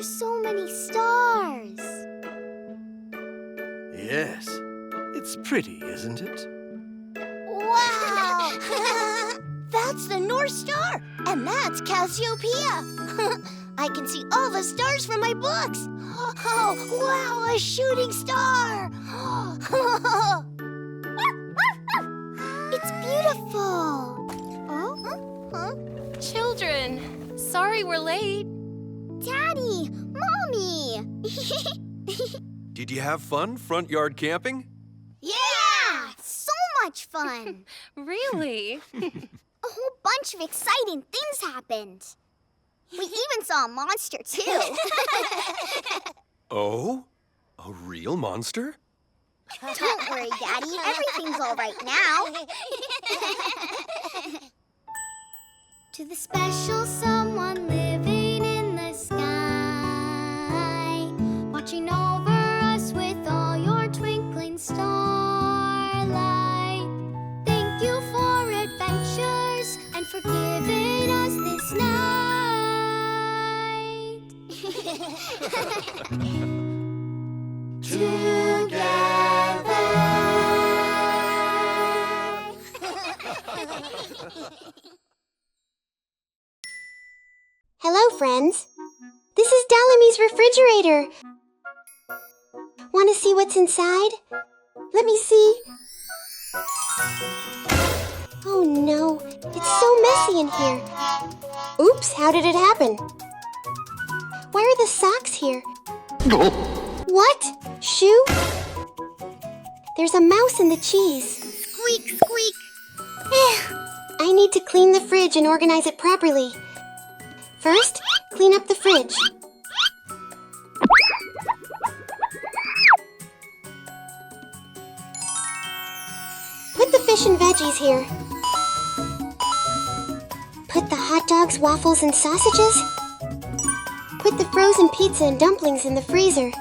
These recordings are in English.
are so many stars. Yes, it's pretty, isn't it? Wow! That's the North Star, and that's Cassiopeia. I can see all the stars from my books. Oh, wow, a shooting star! It's beautiful. Huh? Children, sorry we're late. Daddy, Mommy. Did you have fun front yard camping? Yeah! So much fun. Really? A whole bunch of exciting things happened. We even saw a monster, too. Oh? A real monster? Don't worry, Daddy. Everything's all right now. To the special someone living in the sky, watching over us with all your twinkling starlight. Thank you for adventures and for giving us this night. Hello, friends. This is Dalimi's refrigerator. Want to see what's inside? Let me see. Oh no, it's so messy in here. Oops, how did it happen? Why are the socks here? What? Shoe? There's a mouse in the cheese. Squeak, squeak. I need to clean the fridge and organize it properly. First, clean up the fridge. Put the fish and veggies here. Put the hot dogs, waffles, and sausages. Put the frozen pizza and dumplings in the freezer.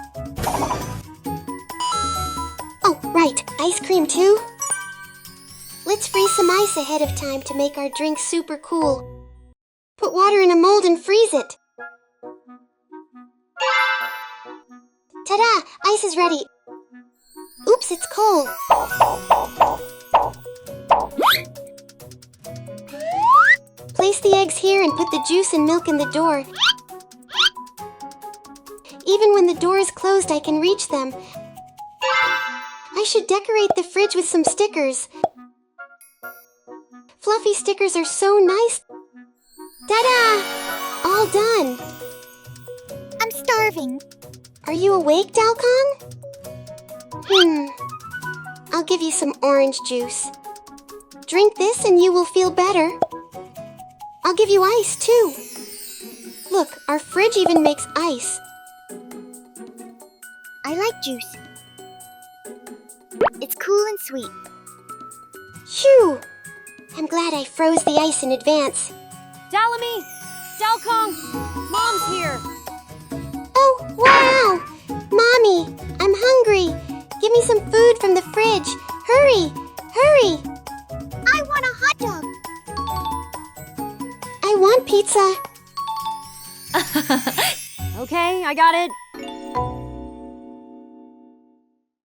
Oh, right, ice cream too. Let's freeze some ice ahead of time to make our drink super cool. Put water in a mold and freeze it. Ta-da! Ice is ready. Oops, it's cold. Place the eggs here and put the juice and milk in the door. Even when the door is closed, I can reach them. I should decorate the fridge with some stickers. Fluffy stickers are so nice. Ta-da! All done. I'm starving. Are you awake, Dalkong? I'll give you some orange juice. Drink this and you will feel better. I'll give you ice, too. Look, our fridge even makes ice. I like juice. It's cool and sweet. Phew! I'm glad I froze the ice in advance. Dalimi! Dalkong! Mom's here! Oh, wow! Mommy, I'm hungry. Give me some food from the fridge. Hurry! Hurry! I want a hot dog. I want pizza. Okay, I got it.